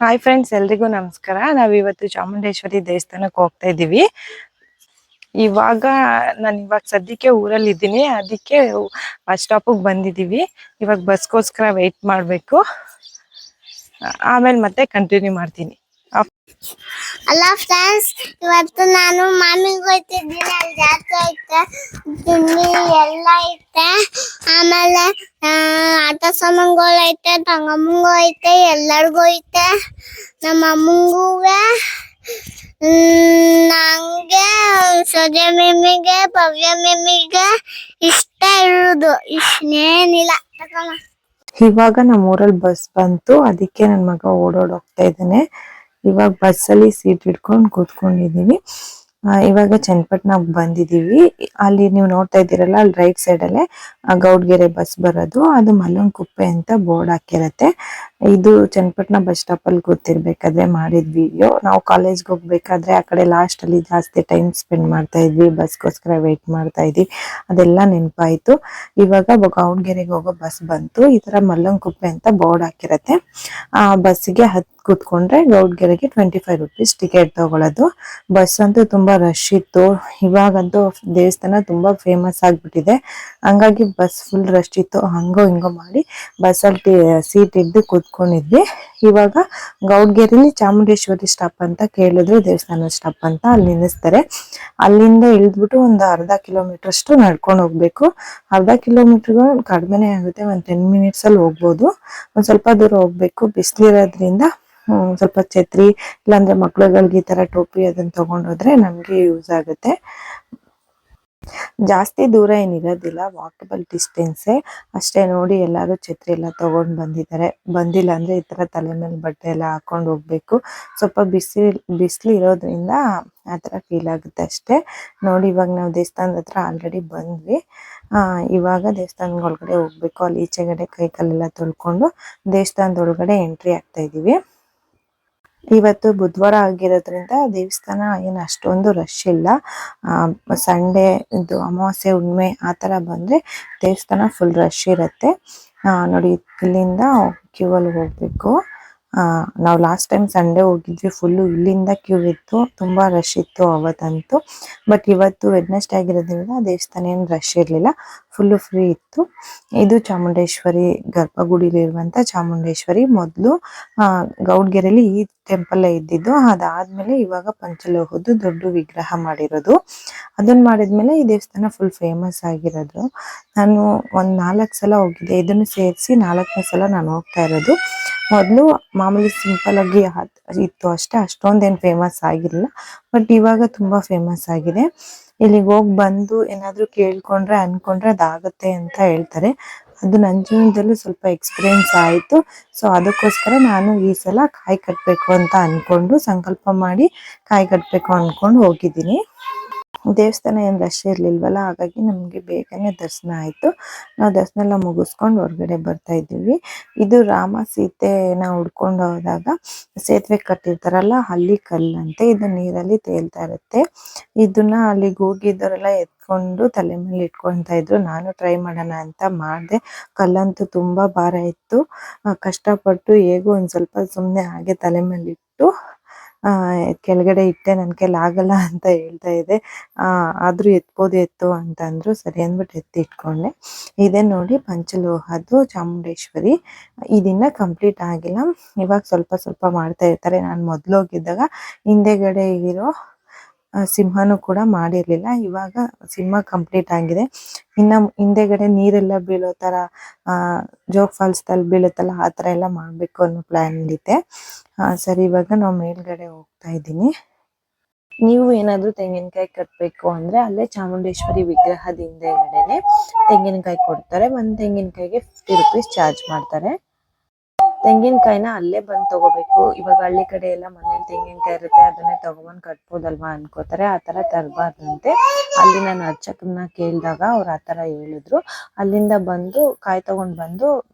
Hi friends, ಎಲ್ರಿಗೂ ನಮಸ್ಕಾರ. ನಾವಿವತ್ತು ಚಾಮುಂಡೇಶ್ವರಿ ದೇವಸ್ಥಾನಕ್ಕೆ ಹೋಗ್ತಾ ಇದ್ದೀವಿ. ನಾನು ಸದ್ಯಕ್ಕೆ ಊರಲ್ಲಿ ಇದ್ದೀನಿ, ಅದಕ್ಕೆ ಬಸ್ ಸ್ಟಾಪಿಗೆ ಬಂದಿದ್ದೀವಿ. ಇವಾಗ ಬಸ್ಗೋಸ್ಕರ ವೆಯ್ಟ್ ಮಾಡಬೇಕು, ಆಮೇಲೆ ಮತ್ತೆ ಕಂಟಿನ್ಯೂ ಮಾಡ್ತೀನಿ. ಅಲ್ಲ ಫ್ರೆಂಡ್ಸ್, ಇವತ್ತು ನಾನು ಮಾಮಿಗೆ ಹೋಗ್ತಿದ್ದೀನಿ. ಅಲ್ಲಿ ಜಾತ್ರೆ ಐತೆ, ತಿಂಡಿ ಎಲ್ಲ ಐತೆ. ಆಮೇಲೆ ಆಟ ಸಾಮಾನುಗಳು ಐತೆ, ತಂಗಮ್ಮಂಗೂ ಐತೆ, ಎಲ್ಲರಿಗೂ ಐತೆ. ನಮ್ಮ ಅಮ್ಮಂಗೂ, ನಂಗೆ, ಸದ್ಯ ಮೆಮ್ಮಿಗೆ, ಭವ್ಯ ಮೆಮ್ಮಿಗೆ ಇಷ್ಟ ಇರೋದು ಇಷ್ಟೇನಿಲ್ಲ. ಇವಾಗ ನಮ್ಮ ಊರಲ್ಲಿ ಬಸ್ ಬಂತು, ಅದಕ್ಕೆ ನನ್ನ ಮಗ ಓಡೋಗ್ತಾ ಇದ್ದಾನೆ. ಇವಾಗ ಬಸ್ಸಲ್ಲಿ ಸೀಟ್ ಹಿಡ್ಕೊಂಡು ಕೂತ್ಕೊಂಡಿದೀವಿ. ಇವಾಗ ಚನ್ನಪಟ್ಟಣಕ್ಕೆ ಬಂದಿದೀವಿ. ಅಲ್ಲಿ ನೀವು ನೋಡ್ತಾ ಇದ್ದೀರಲ್ಲ, ಅಲ್ಲಿ ರೈಟ್ ಸೈಡ್ ಅಲ್ಲೇ ಗೌಡ್ಗೆರೆ ಬಸ್ ಬರೋದು. ಅದು ಮಲ್ಲಂಕುಪ್ಪೆ ಅಂತ ಬೋರ್ಡ್ ಹಾಕಿರತ್ತೆ. ಇದು ಚನ್ನಪಟ್ಟಣ ಬಸ್ ಸ್ಟಾಪ್ ಅಲ್ಲಿ ಕೂತಿರ್ಬೇಕಾದ್ರೆ ಮಾಡಿದ ವಿಡಿಯೋ. ನಾವು ಕಾಲೇಜ್ಗೆ ಹೋಗ್ಬೇಕಾದ್ರೆ ಆ ಕಡೆ ಲಾಸ್ಟ್ ಅಲ್ಲಿ ಜಾಸ್ತಿ ಟೈಮ್ ಸ್ಪೆಂಡ್ ಮಾಡ್ತಾ ಇದ್ವಿ, ಬಸ್ಗೋಸ್ಕರ ವೇಟ್ ಮಾಡ್ತಾ ಇದ್ವಿ. ಅದೆಲ್ಲ ನೆನಪಾಯ್ತು. ಇವಾಗ ಗೌಡ್ಗೆರೆಗೆ ಹೋಗೋ ಬಸ್ ಬಂತು. ಈ ತರ ಮಲ್ಲಂಕುಪ್ಪೆ ಅಂತ ಬೋರ್ಡ್ ಹಾಕಿರತ್ತೆ. ಆ ಬಸ್ಸಿಗೆ ಕೂತ್ಕೊಂಡ್ರೆ ಗೌಡ್ಗೆರೆಗೆ 25 ರೂಪೀಸ್ ಟಿಕೆಟ್ ತಗೊಳ್ಳೋದು. ಬಸ್ ಅಂತೂ ತುಂಬಾ ರಶ್ ಇತ್ತು. ಇವಾಗಂತೂ ದೇವಸ್ಥಾನ ತುಂಬಾ ಫೇಮಸ್ ಆಗ್ಬಿಟ್ಟಿದೆ, ಹಂಗಾಗಿ ಬಸ್ ಫುಲ್ ರಶ್ ಇತ್ತು. ಹಂಗೋ ಹಿಂಗೋ ಮಾಡಿ ಬಸ್ಸಲ್ಲಿ ಸೀಟ್ ಹಿಡ್ದು ಕೂತ್ಕೊಂಡಿದ್ವಿ. ಇವಾಗ ಗೌಡ್ಗೆರೆಲಿ ಚಾಮುಂಡೇಶ್ವರಿ ಸ್ಟಾಪ್ ಅಂತ ಕೇಳಿದ್ರು, ದೇವಸ್ಥಾನ ಸ್ಟಾಪ್ ಅಂತ ಅಲ್ಲಿ ನಿಲ್ಲಿಸ್ತಾರೆ. ಅಲ್ಲಿಂದ ಇಳಿದ್ಬಿಟ್ಟು ಒಂದು ಅರ್ಧ ಕಿಲೋಮೀಟರ್ ಅಷ್ಟು ನಡ್ಕೊಂಡು ಹೋಗ್ಬೇಕು. ಅರ್ಧ ಕಿಲೋಮೀಟರ್ಗೂ ಕಡಿಮೆನೇ ಆಗುತ್ತೆ, ಒಂದು 10 ಮಿನಿಟ್ಸ್ ಅಲ್ಲಿ ಹೋಗ್ಬೋದು. ಒಂದ್ ಸ್ವಲ್ಪ ದೂರ ಹೋಗ್ಬೇಕು. ಬಿಸಿಲಿರೋದ್ರಿಂದ ಸ್ವಲ್ಪ ಛತ್ರಿ ಇಲ್ಲಾಂದ್ರೆ ಮಕ್ಳುಗಳಿಗೆ ಈ ತರ ಟೋಪಿ ಅದನ್ನ ತಗೊಂಡೋದ್ರೆ ನಮ್ಗೆ ಯೂಸ್ ಆಗುತ್ತೆ. ಜಾಸ್ತಿ ದೂರ ಏನಿರೋದಿಲ್ಲ, ವಾಕಬಲ್ ಡಿಸ್ಟೆನ್ಸ್ ಅಷ್ಟೇ. ನೋಡಿ, ಎಲ್ಲಾರು ಛತ್ರಿ ಎಲ್ಲ ತಗೊಂಡ್ ಬಂದಿದ್ದಾರೆ. ಬಂದಿಲ್ಲ ಅಂದ್ರೆ ಈ ತರ ತಲೆ ಮೇಲೆ ಬಟ್ಟೆ ಎಲ್ಲ ಹಾಕೊಂಡ್ ಹೋಗ್ಬೇಕು. ಸ್ವಲ್ಪ ಬಿಸಿಲು ಇರೋದ್ರಿಂದ ಆತರ ಫೀಲ್ ಆಗುತ್ತೆ ಅಷ್ಟೇ. ನೋಡಿ, ಇವಾಗ ನಾವು ದೇವಸ್ಥಾನದ ಹತ್ರ ಆಲ್ರೆಡಿ ಬಂದ್ವಿ. ಇವಾಗ ದೇವಸ್ಥಾನದ ಒಳಗಡೆ ಹೋಗ್ಬೇಕು. ಅಲ್ಲಿ ಈಚೆಗಡೆ ಕೈ ಕಾಲೆಲ್ಲ ತೊಳ್ಕೊಂಡು ದೇವಸ್ಥಾನದೊಳಗಡೆ ಎಂಟ್ರಿ ಆಗ್ತಾ ಇದೀವಿ. ಇವತ್ತು ಬುಧವಾರ ಆಗಿರೋದ್ರಿಂದ ದೇವಸ್ಥಾನ ಏನು ಅಷ್ಟೊಂದು ರಶ್ ಇಲ್ಲ. ಸಂಡೇ ಇದು ಅಮಾವಾಸ್ಯೆ ಹುಣ್ಣಿಮೆ ಆ ತರ ಬಂದ್ರೆ ದೇವಸ್ಥಾನ ಫುಲ್ ರಶ್ ಇರುತ್ತೆ. ನೋಡಿ, ಇಲ್ಲಿಂದ ಕ್ಯೂ ಅಲ್ಲಿ ಹೋಗ್ಬೇಕು. ನಾವು ಲಾಸ್ಟ್ ಟೈಮ್ ಸಂಡೇ ಹೋಗಿದ್ವಿ, ಫುಲ್ಲು ಇಲ್ಲಿಂದ ಕ್ಯೂ ಇತ್ತು, ತುಂಬಾ ರಶ್ ಇತ್ತು ಅವತ್ತಂತೂ. ಬಟ್ ಇವತ್ತು ವೆಡ್ನೆಸ್ಡೇ ಆಗಿರೋದ್ರಿಂದ ದೇವಸ್ಥಾನ ಏನು ರಶ್ ಇರಲಿಲ್ಲ, ಫುಲ್ಲು ಫ್ರೀ ಇತ್ತು. ಇದು ಚಾಮುಂಡೇಶ್ವರಿ ಗರ್ಭಗುಡಿಲಿರುವಂತ ಚಾಮುಂಡೇಶ್ವರಿ. ಮೊದಲು ಗೌಡ್ಗೆರೆಲಿ ಈ ಟೆಂಪಲ್ ಇದ್ದಿದ್ದು, ಅದಾದ್ಮೇಲೆ ಇವಾಗ ಪಂಚಲೋಹದ್ದು ದೊಡ್ಡ ವಿಗ್ರಹ ಮಾಡಿರೋದು. ಅದನ್ನ ಮಾಡಿದ್ಮೇಲೆ ಈ ದೇವಸ್ಥಾನ ಫುಲ್ ಫೇಮಸ್ ಆಗಿರೋದು. ನಾನು ಒಂದ್ 4 ಸಲ ಹೋಗಿದ್ದೆ, ಇದನ್ನು ಸೇರಿಸಿ 4ನೇ ಸಲ ನಾನು ಹೋಗ್ತಾ ಇರೋದು. ಮೊದಲು ಮಾಮೂಲಿ ಸಿಂಪಲ್ ಆಗಿ ಇತ್ತು ಅಷ್ಟೇ, ಅಷ್ಟೊಂದೇನು ಫೇಮಸ್ ಆಗಿರಲಿಲ್ಲ. ಬಟ್ ಇವಾಗ ತುಂಬಾ ಫೇಮಸ್ ಆಗಿದೆ. ಇಲ್ಲಿಗೆ ಹೋಗಿ ಬಂದು ಏನಾದ್ರು ಕೇಳ್ಕೊಂಡ್ರೆ ಅನ್ಕೊಂಡ್ರೆ ಅದಾಗತ್ತೆ ಅಂತ ಹೇಳ್ತಾರೆ. ಅದು ನನ್ನ ಜೀವನದಲ್ಲೂ ಸ್ವಲ್ಪ ಎಕ್ಸ್ಪೀರಿಯನ್ಸ್ ಆಯಿತು. ಸೊ ಅದಕ್ಕೋಸ್ಕರ ನಾನು ಈ ಸಲ ಕಾಯಿ ಕಟ್ಟಬೇಕು ಅಂತ ಅನ್ಕೊಂಡು ಸಂಕಲ್ಪ ಮಾಡಿ ಕಾಯಿ ಕಟ್ಟಬೇಕು ಅನ್ಕೊಂಡು ಹೋಗಿದ್ದೀನಿ. ದೇವಸ್ಥಾನ ಏನು ರಶ್ ಇರ್ಲಿಲ್ವಲ್ಲ, ಹಾಗಾಗಿ ನಮ್ಗೆ ಬೇಗನೆ ದರ್ಶನ ಆಯ್ತು. ನಾವು ದರ್ಶನ ಎಲ್ಲ ಮುಗಿಸ್ಕೊಂಡು ಹೊರಗಡೆ ಬರ್ತಾ ಇದ್ದೀವಿ. ಇದು ರಾಮ ಸೀತೆನ ಹುಡ್ಕೊಂಡು ಹೋದಾಗ ಸೇತುವೆ ಕಟ್ಟಿರ್ತಾರಲ್ಲ, ಅಲ್ಲಿ ಕಲ್ಲಂತೆ. ಇದು ನೀರಲ್ಲಿ ತೇಲ್ತಾ ಇರುತ್ತೆ. ಇದನ್ನ ಅಲ್ಲಿಗೆ ಹೋಗಿದ್ದವರೆಲ್ಲ ಎತ್ಕೊಂಡು ತಲೆ ಮೇಲೆ ಇಟ್ಕೊಂತ ಇದ್ರು. ನಾನು ಟ್ರೈ ಮಾಡೋಣ ಅಂತ ಮಾಡಿದೆ. ಕಲ್ಲಂತೂ ತುಂಬಾ ಭಾರ ಇತ್ತು. ಕಷ್ಟಪಟ್ಟು ಹೇಗೋ ಒಂದ್ ಸ್ವಲ್ಪ ಸುಮ್ನೆ ಹಾಗೆ ತಲೆ ಮೇಲೆ ಇಟ್ಟು ಕೆಳಗಡೆ ಇಟ್ಟೆ. ನನ್ ಕೈಲಿ ಆಗಲ್ಲ ಅಂತ ಹೇಳ್ತಾ ಇದೆ. ಆದ್ರೂ ಎತ್ತು ಅಂತ ಅಂದ್ರು. ಸರಿ ಅಂದ್ಬಿಟ್ಟು ಎತ್ತಿ ಇಟ್ಕೊಂಡೆ. ಇದೇ ನೋಡಿ ಪಂಚಲೋಹದ್ದು ಚಾಮುಂಡೇಶ್ವರಿ. ಇದಿನ್ನ ಕಂಪ್ಲೀಟ್ ಆಗಿಲ್ಲ, ಇವಾಗ ಸ್ವಲ್ಪ ಸ್ವಲ್ಪ ಮಾಡ್ತಾ ಇರ್ತಾರೆ. ನಾನು ಮೊದ್ಲು ಹೋಗಿದ್ದಾಗ ಹಿಂದೆಗಡೆ ಇರೋ ಸಿಂಹನೂ ಕೂಡ ಮಾಡಿರ್ಲಿಲ್ಲ. ಇವಾಗ ಸಿಂಹ ಕಂಪ್ಲೀಟ್ ಆಗಿದೆ. ಇನ್ನ ಹಿಂದೆಗಡೆ ನೀರೆಲ್ಲ ಬೀಳೋ ತರ ಜೋಗ್ ಫಾಲ್ಸ್ ದಲ್ಲಿ ಬೀಳುತ್ತಲ್ಲ, ಆ ತರ ಎಲ್ಲ ಮಾಡ್ಬೇಕು ಅನ್ನೋ ಪ್ಲಾನ್ ಇದೆ. ಸರಿ, ಇವಾಗ ನಾವು ಮೇಲ್ಗಡೆ ಹೋಗ್ತಾ ಇದ್ದೀನಿ. ನೀವು ಏನಾದ್ರೂ ತೆಂಗಿನಕಾಯಿ ಕಟ್ಬೇಕು ಅಂದ್ರೆ ಅಲ್ಲೇ ಚಾಮುಂಡೇಶ್ವರಿ ವಿಗ್ರಹದ ಹಿಂದೆಗಡೆನೆ ತೆಂಗಿನಕಾಯಿ ಕೊಡ್ತಾರೆ. ಒಂದ್ ತೆಂಗಿನಕಾಯಿಗೆ 50 ರೂಪೀಸ್ ಚಾರ್ಜ್ ಮಾಡ್ತಾರೆ. ತೆಂಗಿನಕಾಯಿನ ಅಲ್ಲೇ ಬಂದು ತಗೋಬೇಕು. ಇವಾಗ ಹಳ್ಳಿ ಕಡೆ ಎಲ್ಲ ಮನೇಲಿ ತೆಂಗಿನಕಾಯಿ ಇರುತ್ತೆ, ಅದನ್ನೇ ತಗೊಂಡ್ ಕಟ್ಬೋದಲ್ವಾ ಅನ್ಕೋತಾರೆ. ಆತರ ತರಬಾರ್ದಂತೆ. ಅಲ್ಲಿ ನಾನು ಅರ್ಚಕರನ್ನ ಕೇಳಿದಾಗ ಅವ್ರು ಆತರ ಹೇಳಿದ್ರು. ಅಲ್ಲಿಂದ ಬಂದು ಕಾಯಿ ತಗೊಂಡ್ ಬಂದು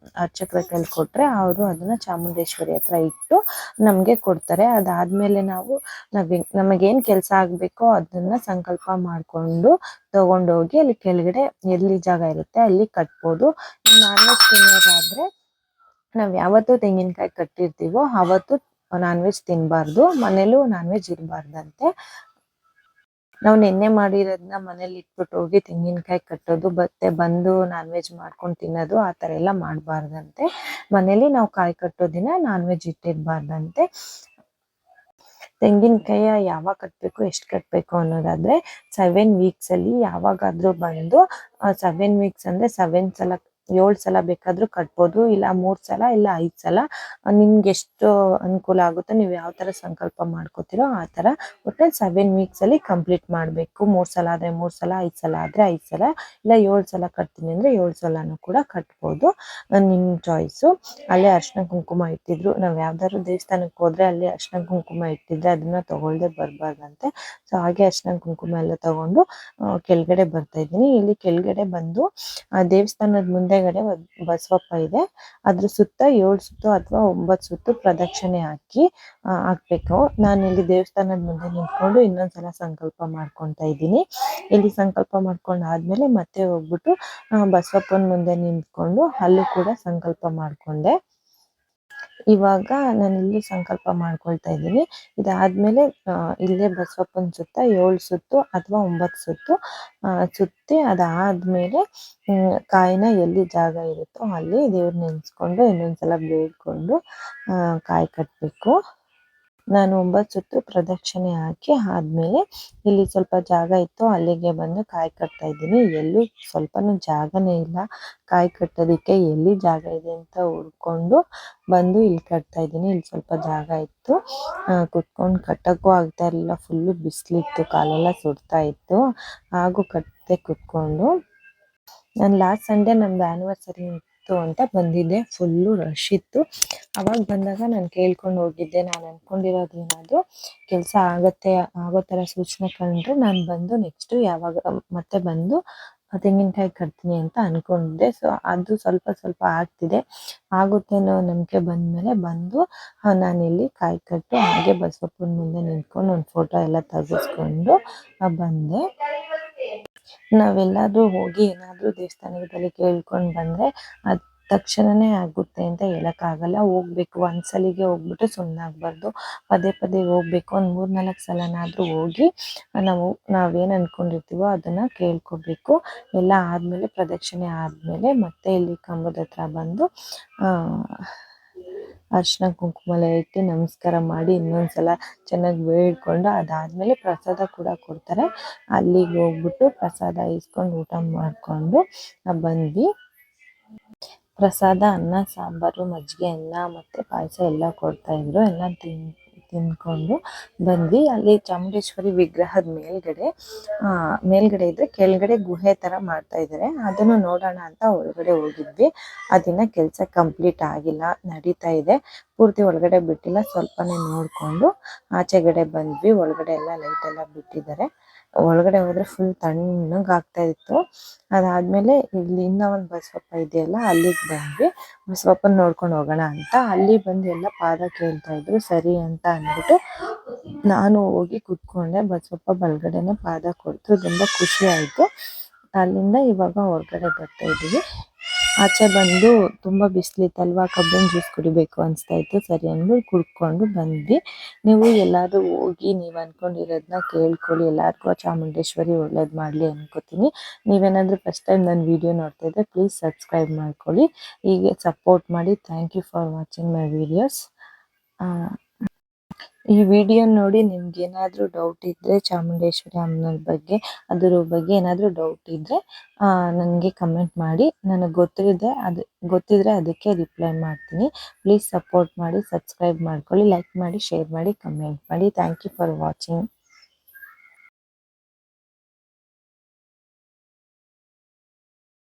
ಅರ್ಚಕರ ಕೈಲಿ ಕೊಟ್ರೆ ಅವರು ಅದನ್ನ ಚಾಮುಂಡೇಶ್ವರಿ ಹತ್ರ ಇಟ್ಟು ನಮ್ಗೆ ಕೊಡ್ತಾರೆ. ಅದಾದ್ಮೇಲೆ ನಮಗೇನ್ ಕೆಲ್ಸ ಆಗ್ಬೇಕೋ ಅದನ್ನ ಸಂಕಲ್ಪ ಮಾಡ್ಕೊಂಡು ತಗೊಂಡೋಗಿ ಅಲ್ಲಿ ಕೆಳಗಡೆ ಎಲ್ಲಿ ಜಾಗ ಇರುತ್ತೆ ಅಲ್ಲಿ ಕಟ್ಬೋದು. ನಾನ್ ವೆಜ್ ತಿನ್ನೋರಾದ್ರೆ ನಾವ್ ಯಾವತ್ತು ತೆಂಗಿನಕಾಯಿ ಕಟ್ಟಿರ್ತೀವೋ ಅವತ್ತು ನಾನ್ ವೆಜ್ ತಿನ್ಬಾರ್ದು, ಮನೇಲೂ ನಾನ್ ವೆಜ್ ಇರಬಾರ್ದಂತೆ. ನಾವು ನೆನ್ನೆ ಮಾಡಿರೋದನ್ನ ಮನೇಲಿ ಇಟ್ಬಿಟ್ಟು ಹೋಗಿ ತೆಂಗಿನಕಾಯಿ ಕಟ್ಟೋದು ಮತ್ತೆ ಬಂದು ನಾನ್ ವೆಜ್ ಮಾಡ್ಕೊಂಡು ತಿನ್ನೋದು ಆ ಥರ ಎಲ್ಲ ಮಾಡಬಾರ್ದಂತೆ. ಮನೇಲಿ ನಾವು ಕಾಯಿ ಕಟ್ಟೋ ದಿನ ನಾನ್ ವೆಜ್ ಇಟ್ಟಿರ್ಬಾರ್ದಂತೆ. ತೆಂಗಿನಕಾಯಿ ಯಾವಾಗ ಕಟ್ಟಬೇಕು, ಎಷ್ಟು ಕಟ್ಟಬೇಕು ಅನ್ನೋದಾದ್ರೆ 7 weeks ಅಲ್ಲಿ ಯಾವಾಗಾದ್ರೂ ಬಂದು 7 weeks ಅಂದ್ರೆ 7 ಸಲ ಬೇಕಾದ್ರೂ ಕಟ್ಬೋದು, ಇಲ್ಲ 3 ಸಲ ಇಲ್ಲ 5 ಸಲ, ನಿಮ್ಗೆ ಎಷ್ಟು ಅನುಕೂಲ ಆಗುತ್ತೋ ನೀವು ಯಾವ ತರ ಸಂಕಲ್ಪ ಮಾಡ್ಕೋತಿರೋ ಆ ತರ ಒಟ್ಟು 7 weeks ಅಲ್ಲಿ ಕಂಪ್ಲೀಟ್ ಮಾಡ್ಬೇಕು. 3 ಸಲ ಆದ್ರೆ 3 ಸಲ, 5 ಸಲ ಆದ್ರೆ 5 ಸಲ, ಇಲ್ಲ 7 ಸಲ ಕಟ್ತೀನಿ ಅಂದ್ರೆ 7 ಸಲನೂ ಕೂಡ ಕಟ್ಬೋದು, ನಿಮ್ ಚಾಯ್ಸು. ಅಲ್ಲೇ ಅರ್ಶಿನ ಕುಂಕುಮ ಇಟ್ಟಿದ್ರು, ನಾವ್ ಯಾವ್ದಾದ್ರು ದೇವಸ್ಥಾನಕ್ಕೆ ಹೋದ್ರೆ ಅಲ್ಲಿ ಅರ್ಶಿನ ಕುಂಕುಮ ಇಟ್ಟಿದ್ರೆ ಅದನ್ನ ತಗೊಳ್ದೆ ಬರ್ಬಾರ್ದಂತೆ. ಸೊ ಹಾಗೆ ಅರ್ಶಿನ ಕುಂಕುಮ ಎಲ್ಲ ತಗೊಂಡು ಕೆಳಗಡೆ ಬರ್ತಾ ಇದ್ದೀನಿ. ಇಲ್ಲಿ ಕೆಳಗಡೆ ಬಂದು ದೇವಸ್ಥಾನದ ಮುಂದೆಗಡೆ ಬಸವಪ್ಪ ಇದೆ, ಅದ್ರ ಸುತ್ತ 7 ಸುತ್ತು ಅಥವಾ 9 ಸುತ್ತು ಪ್ರದಕ್ಷಿಣೆ ಹಾಕ್ಬೇಕು. ನಾನು ಇಲ್ಲಿ ದೇವಸ್ಥಾನದ ಮುಂದೆ ನಿಂತ್ಕೊಂಡು ಇನ್ನೊಂದ್ಸಲ ಸಂಕಲ್ಪ ಮಾಡ್ಕೊತಾ ಇದ್ದೀನಿ. ಇಲ್ಲಿ ಸಂಕಲ್ಪ ಮಾಡ್ಕೊಂಡು ಆದ್ಮೇಲೆ ಮತ್ತೆ ಹೋಗ್ಬಿಟ್ಟು ಬಸವಪ್ಪನ ಮುಂದೆ ನಿಂತ್ಕೊಂಡು ಅಲ್ಲೂ ಕೂಡ ಸಂಕಲ್ಪ ಮಾಡ್ಕೊಂಡೆ. ಇವಾಗ ನಾನು ಇಲ್ಲಿ ಸಂಕಲ್ಪ ಮಾಡ್ಕೊಳ್ತಾ ಇದ್ದೀನಿ. ಇದಾದ್ಮೇಲೆ ಇಲ್ಲೇ ಬಸವಪ್ಪನ ಸುತ್ತ 7 ಸುತ್ತು ಅಥವಾ 9 ಸುತ್ತು ಸುತ್ತಿ ಅದಾದ್ಮೇಲೆ ಕಾಯಿನ ಎಲ್ಲಿ ಜಾಗ ಇರುತ್ತೋ ಅಲ್ಲಿ ದೇವ್ರ ನೆನ್ಸ್ಕೊಂಡು ಇನ್ನೊಂದ್ಸಲ ಬೇಡ್ಕೊಂಡು ಕಾಯಿ ಕಟ್ಬೇಕು. ನಾನು 9 ಸುತ್ತು ಪ್ರದಕ್ಷಿಣೆ ಹಾಕಿ ಆದ್ಮೇಲೆ ಇಲ್ಲಿ ಸ್ವಲ್ಪ ಜಾಗ ಇತ್ತು, ಅಲ್ಲಿಗೆ ಬಂದು ಕಾಯಿ ಕಟ್ತಾ ಇದ್ದೀನಿ. ಎಲ್ಲೂ ಸ್ವಲ್ಪನೂ ಜಾಗನೇ ಇಲ್ಲ ಕಾಯಿ ಕಟ್ಟೋದಿಕ್ಕೆ, ಎಲ್ಲಿ ಜಾಗ ಇದೆ ಅಂತ ಹುಡ್ಕೊಂಡು ಬಂದು ಇಲ್ಲಿ ಕಟ್ತಾ ಇದ್ದೀನಿ. ಇಲ್ಲಿ ಸ್ವಲ್ಪ ಜಾಗ ಇತ್ತು, ಕುತ್ಕೊಂಡು ಕಟ್ಟಕ್ಕೂ ಆಗ್ತಾ ಇರಲಿಲ್ಲ, ಫುಲ್ಲು ಬಿಸಿಲಿತ್ತು, ಕಾಲೆಲ್ಲ ಸುಡ್ತಾ ಇತ್ತು, ಹಾಗೂ ಕಟ್ಟದೆ ಕುತ್ಕೊಂಡು. ನಾನು ಲಾಸ್ಟ್ ಸಂಡೇ ನಮ್ದು ಆ್ಯನಿವರ್ಸರಿ ಇತ್ತು ಅಂತ ಬಂದಿದ್ದೆ, ಫುಲ್ಲು ರಶ್ ಇತ್ತು. ಅವಾಗ ಬಂದಾಗ ನಾನು ಕೇಳ್ಕೊಂಡು ಹೋಗಿದ್ದೆ, ನಾನು ಅನ್ಕೊಂಡಿರೋದು ಏನಾದರೂ ಕೆಲಸ ಆಗೋ ಥರ ಸೂಚನೆ ಕಂಡ್ರೆ ನಾನು ಬಂದು ನೆಕ್ಸ್ಟು ಯಾವಾಗ ಮತ್ತೆ ಬಂದು ತೆಂಗಿನಕಾಯಿ ಕಟ್ತೀನಿ ಅಂತ ಅನ್ಕೊಂಡಿದ್ದೆ. ಸೊ ಅದು ಸ್ವಲ್ಪ ಆಗ್ತಿದೆ, ಆಗುತ್ತೆ ಅನ್ನೋ ನಂಬಿಕೆ ಬಂದಮೇಲೆ ಬಂದು ನಾನಿಲ್ಲಿ ಕಾಯಿ ಕಟ್ಟು ಹಾಗೆ ಬಸವಪ್ಪನ ಮುಂದೆ ನಿಂತ್ಕೊಂಡು ಒಂದು ಫೋಟೋ ಎಲ್ಲ ತೆಗೆಸ್ಕೊಂಡು ಬಂದೆ. ನಾವೆಲ್ಲಾದ್ರೂ ಹೋಗಿ ಏನಾದರೂ ದೇವಸ್ಥಾನದಲ್ಲಿ ಕೇಳ್ಕೊಂಡು ಬಂದರೆ ಅದು ತಕ್ಷಣನೇ ಆಗುತ್ತೆ ಅಂತ ಹೇಳೋಕ್ಕಾಗಲ್ಲ. ಹೋಗ್ಬೇಕು, ಒಂದ್ಸಲಿಗೆ ಹೋಗ್ಬಿಟ್ಟು ಸುಮ್ಮನಾಗಬಾರ್ದು, ಪದೇ ಪದೇ ಹೋಗ್ಬೇಕು. ಒಂದು 3-4 ಸಲನಾದರೂ ಹೋಗಿ ನಾವೇನು ಅಂದ್ಕೊಂಡಿರ್ತೀವೋ ಅದನ್ನು ಕೇಳ್ಕೋಬೇಕು. ಎಲ್ಲ ಆದಮೇಲೆ ಪ್ರದಕ್ಷಿಣೆ ಆದಮೇಲೆ ಮತ್ತೆ ಇಲ್ಲಿ ಕಂಬದ ಹತ್ರ ಬಂದು ಅರ್ಶಿನ ಕುಂಕುಮ ಎಲ್ಲ ಇಟ್ಟು ನಮಸ್ಕಾರ ಮಾಡಿ ಇನ್ನೊಂದ್ಸಲ ಚೆನ್ನಾಗಿ ಬೇಡ್ಕೊಂಡು ಅದಾದಮೇಲೆ ಪ್ರಸಾದ ಕೂಡ ಕೊಡ್ತಾರೆ. ಅಲ್ಲಿಗೆ ಹೋಗ್ಬಿಟ್ಟು ಪ್ರಸಾದ ಇಸ್ಕೊಂಡು ಊಟ ಮಾಡಿಕೊಂಡು ಬಂದ್ವಿ. ಪ್ರಸಾದ ಅನ್ನ ಸಾಂಬಾರು ಮಜ್ಜಿಗೆ ಅನ್ನ ಮತ್ತು ಪಾಯಸ ಎಲ್ಲ ಕೊಡ್ತಾಯಿದ್ರು, ಎಲ್ಲ ತಿಂದ್ಕೊಂಡು ಬಂದ್ವಿ. ಅಲ್ಲಿ ಚಾಮುಂಡೇಶ್ವರಿ ವಿಗ್ರಹದ ಮೇಲ್ಗಡೆ ಇದ್ರೆ ಕೆಳಗಡೆ ಗುಹೆ ಥರ ಮಾಡ್ತಾ ಇದ್ದಾರೆ, ಅದನ್ನು ನೋಡೋಣ ಅಂತ ಒಳಗಡೆ ಹೋಗಿದ್ವಿ. ಅದಿನ್ನ ಕೆಲಸ ಕಂಪ್ಲೀಟ್ ಆಗಿಲ್ಲ, ನಡೀತಾ ಇದೆ, ಪೂರ್ತಿ ಒಳಗಡೆ ಬಿಟ್ಟಿಲ್ಲ, ಸ್ವಲ್ಪನೇ ನೋಡಿಕೊಂಡು ಆಚೆಗಡೆ ಬಂದ್ವಿ. ಒಳಗಡೆ ಎಲ್ಲ ಲೈಟ್ ಎಲ್ಲ ಬಿಟ್ಟಿದ್ದಾರೆ, ಒಳಗಡೆ ಹೋದರೆ ಫುಲ್ ತಣ್ಣಗೆ ಆಗ್ತಾ ಇತ್ತು. ಅದಾದಮೇಲೆ ಇಲ್ಲಿ ಇನ್ನೂ ಒಂದು ಬಸವಪ್ಪ ಇದೆಯಲ್ಲ ಅಲ್ಲಿಗೆ ಬಂದ್ವಿ, ಬಸವಪ್ಪನ ನೋಡ್ಕೊಂಡು ಹೋಗೋಣ ಅಂತ. ಅಲ್ಲಿ ಬಂದು ಎಲ್ಲ ಪಾದ ಕೇಳ್ತಾ ಇದ್ರು, ಸರಿ ಅಂತ ಅಂದ್ಬಿಟ್ಟು ನಾನು ಹೋಗಿ ಕೂತ್ಕೊಂಡೆ. ಬಸವಪ್ಪ ಬಲಗಡೆನೆ ಪಾದ ಕೊಡ್ತು, ತುಂಬ ಖುಷಿ ಆಯಿತು. ಅಲ್ಲಿಂದ ಇವಾಗ ಹೊರಗಡೆ ಬರ್ತಾ ಇದ್ದೀವಿ. ಆಚೆ ಬಂದು ತುಂಬ ಬಿಸಿಲಿತ್ತಲ್ವಾ, ಕಬ್ಬಿನ ಜ್ಯೂಸ್ ಕುಡಿಬೇಕು ಅನಿಸ್ತಾ ಇತ್ತು, ಸರಿ ಅಂದ್ಬಿಟ್ಟು ಕುಡ್ಕೊಂಡು ಬಂದ್ವಿ. ನೀವು ಎಲ್ಲಾದರೂ ಹೋಗಿ ನೀವು ಅಂದ್ಕೊಂಡಿರೋದನ್ನ ಕೇಳ್ಕೊಳ್ಳಿ, ಎಲ್ಲರಿಗೂ ಚಾಮುಂಡೇಶ್ವರಿ ಒಳ್ಳೇದು ಮಾಡಲಿ ಅನ್ಕೋತೀನಿ. ನೀವೇನಾದರೂ ಫಸ್ಟ್ ಟೈಮ್ ನನ್ನ ವಿಡಿಯೋ ನೋಡ್ತಾ ಇದ್ದರೆ ಪ್ಲೀಸ್ ಸಬ್ಸ್ಕ್ರೈಬ್ ಮಾಡ್ಕೊಳ್ಳಿ, ಹೀಗೆ ಸಪೋರ್ಟ್ ಮಾಡಿ. Thank you for watching my videos. ಈ ವಿಡಿಯೋ ನೋಡಿ ನಿಮ್ಗೇನಾದರೂ ಡೌಟ್ ಇದ್ದರೆ ಚಾಮುಂಡೇಶ್ವರಿ ಅಮ್ಮನ ಬಗ್ಗೆ ಅದರ ಬಗ್ಗೆ ಏನಾದರೂ ಡೌಟ್ ಇದ್ದರೆ ನನಗೆ ಕಮೆಂಟ್ ಮಾಡಿ, ನನಗೆ ಗೊತ್ತಿದ್ರೆ ಅದಕ್ಕೆ ರಿಪ್ಲೈ ಮಾಡ್ತೀನಿ. ಪ್ಲೀಸ್ ಸಪೋರ್ಟ್ ಮಾಡಿ, ಸಬ್ಸ್ಕ್ರೈಬ್ ಮಾಡ್ಕೊಳ್ಳಿ, ಲೈಕ್ ಮಾಡಿ, ಶೇರ್ ಮಾಡಿ, ಕಮೆಂಟ್ ಮಾಡಿ. Thank you for watching.